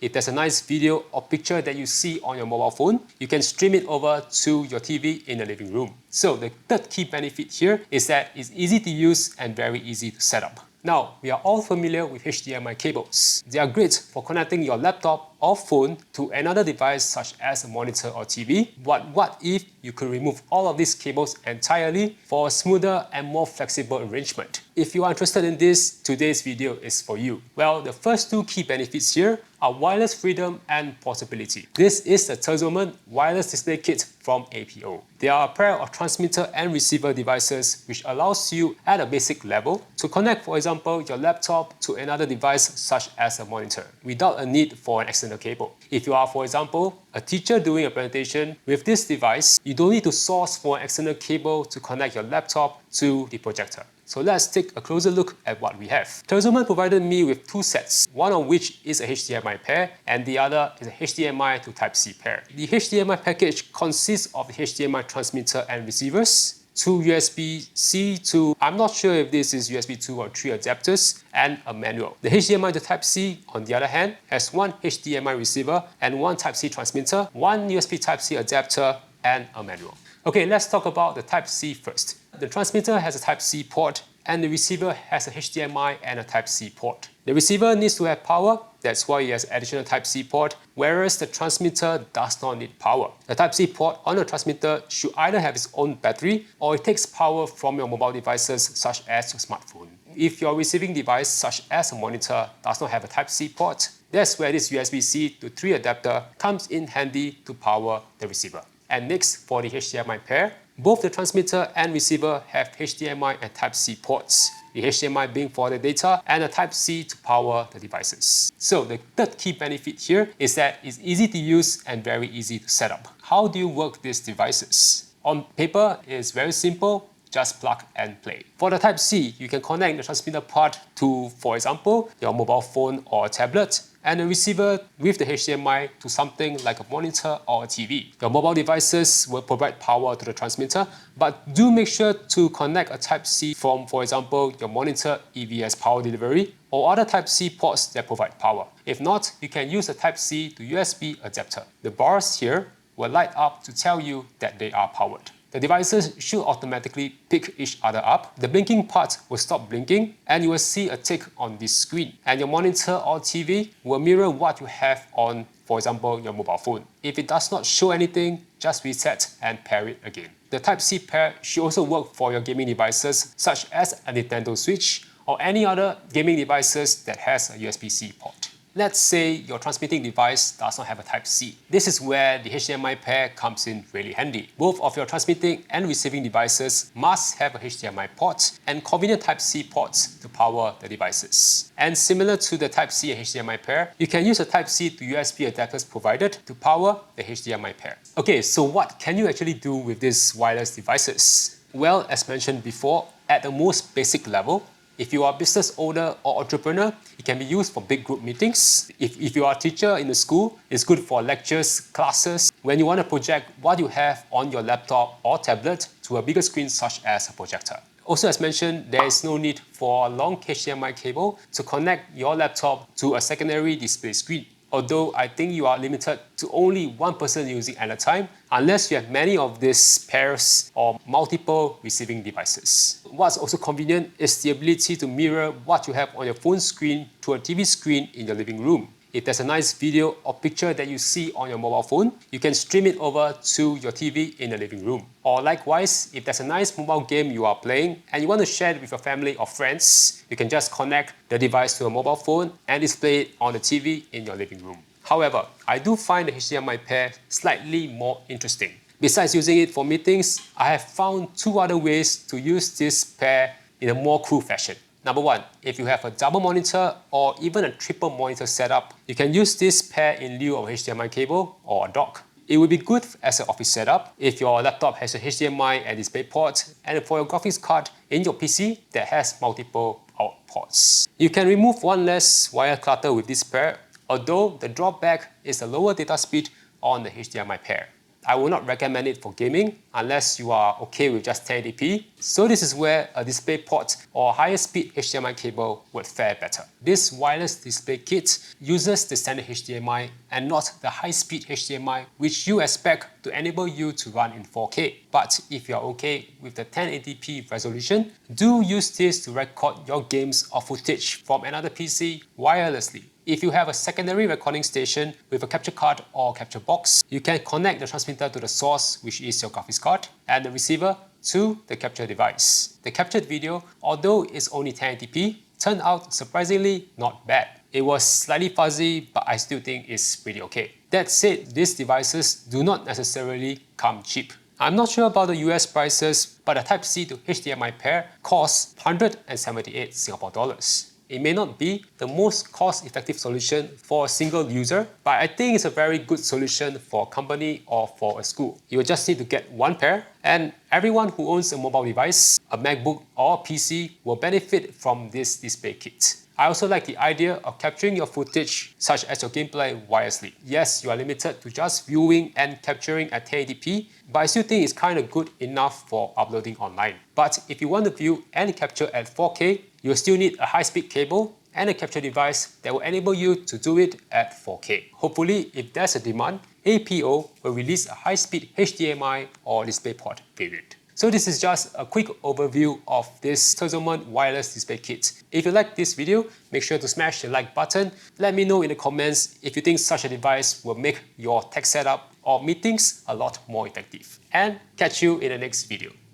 If there's a nice video or picture that you see on your mobile phone, you can stream it over to your TV in the living room. So the third key benefit here is that it's easy to use and very easy to set up. Now, we are all familiar with HDMI cables. They are great for connecting your laptop or phone to another device such as a monitor or TV. But what if you could remove all of these cables entirely for a smoother and more flexible arrangement? If you are interested in this, today's video is for you. Well, the first two key benefits here are wireless freedom and portability. This is the Terzomen Wireless Display Kit from APO. They are a pair of transmitter and receiver devices which allows you at a basic level to connect, for example, your laptop to another device such as a monitor without a need for an external cable. If you are, for example, a teacher doing a presentation with this device, you don't need to source for an external cable to connect your laptop to the projector. So let's take a closer look at what we have. Terzomen provided me with two sets, one of which is a HDMI pair and the other is a HDMI to Type-C pair. The HDMI package consists of the HDMI transmitter and receivers, two USB-C to, I'm not sure if this is USB 2 or 3 adapters, and a manual. The HDMI to Type-C, on the other hand, has one HDMI receiver and one Type-C transmitter, one USB Type-C adapter, and a manual. Okay, let's talk about the Type-C first. The transmitter has a Type-C port and the receiver has a HDMI and a Type-C port. The receiver needs to have power, that's why it has additional Type-C port, whereas the transmitter does not need power. The Type-C port on the transmitter should either have its own battery or it takes power from your mobile devices such as your smartphone. If your receiving device such as a monitor does not have a Type-C port, that's where this USB-C to 3 adapter comes in handy to power the receiver. And next, for the HDMI pair, both the transmitter and receiver have HDMI and Type-C ports, the HDMI being for the data and the Type-C to power the devices. So the third key benefit here is that it's easy to use and very easy to set up. How do you work these devices? On paper, it's very simple. Just plug and play. For the Type-C, you can connect the transmitter part to, for example, your mobile phone or tablet, and the receiver with the HDMI to something like a monitor or a TV. Your mobile devices will provide power to the transmitter, but do make sure to connect a Type-C from, for example, your monitor EVS power delivery or other Type-C ports that provide power. If not, you can use a Type-C to USB adapter. The bars here will light up to tell you that they are powered. The devices should automatically pick each other up. The blinking part will stop blinking and you will see a tick on this screen. And your monitor or TV will mirror what you have on, for example, your mobile phone. If it does not show anything, just reset and pair it again. The Type-C pair should also work for your gaming devices such as a Nintendo Switch or any other gaming devices that has a USB-C port. Let's say your transmitting device does not have a Type-C. This is where the HDMI pair comes in really handy. Both of your transmitting and receiving devices must have a HDMI port and convenient Type-C ports to power the devices. And similar to the Type-C and HDMI pair, you can use a Type-C to USB adapters provided to power the HDMI pair. Okay, so what can you actually do with these wireless devices? Well, as mentioned before, at the most basic level, if you are a business owner or entrepreneur, it can be used for big group meetings. If you are a teacher in the school, it's good for lectures, classes, when you want to project what you have on your laptop or tablet to a bigger screen such as a projector. Also, as mentioned, there is no need for a long HDMI cable to connect your laptop to a secondary display screen. Although I think you are limited to only one person using at a time, unless you have many of these pairs or multiple receiving devices. What's also convenient is the ability to mirror what you have on your phone screen to a TV screen in your living room. If there's a nice video or picture that you see on your mobile phone, you can stream it over to your TV in the living room. Or likewise, if there's a nice mobile game you are playing and you want to share it with your family or friends, you can just connect the device to a mobile phone and display it on the TV in your living room. However, I do find the HDMI pair slightly more interesting. Besides using it for meetings, I have found two other ways to use this pair in a more cool fashion. Number one, if you have a double monitor or even a triple monitor setup, you can use this pair in lieu of a HDMI cable or a dock. It will be good as an office setup if your laptop has a HDMI and display port, and for your graphics card in your PC that has multiple out ports. You can remove one less wire clutter with this pair, although the drawback is the lower data speed on the HDMI pair. I will not recommend it for gaming unless you are okay with just 1080p. So this is where a DisplayPort or higher speed HDMI cable would fare better. This wireless display kit uses the standard HDMI and not the high-speed HDMI which you expect to enable you to run in 4K. But if you are okay with the 1080p resolution, do use this to record your games or footage from another PC wirelessly. If you have a secondary recording station with a capture card or capture box, you can connect the transmitter to the source, which is your graphics card, and the receiver to the capture device. The captured video, although it's only 1080p, turned out surprisingly not bad. It was slightly fuzzy, but I still think it's pretty okay. That said, these devices do not necessarily come cheap. I'm not sure about the US prices, but a Type-C to HDMI pair costs 178 Singapore dollars. It may not be the most cost-effective solution for a single user, but I think it's a very good solution for a company or for a school. You will just need to get one pair, and everyone who owns a mobile device, a MacBook or a PC will benefit from this display kit. I also like the idea of capturing your footage, such as your gameplay, wirelessly. Yes, you are limited to just viewing and capturing at 1080p, but I still think it's kind of good enough for uploading online. But if you want to view and capture at 4K, you'll still need a high-speed cable and a capture device that will enable you to do it at 4K. Hopefully, if there's a demand, APO will release a high-speed HDMI or DisplayPort variant. So this is just a quick overview of this Terzomen Wireless Display Kit. If you like this video, make sure to smash the like button. Let me know in the comments if you think such a device will make your tech setup or meetings a lot more effective. And catch you in the next video.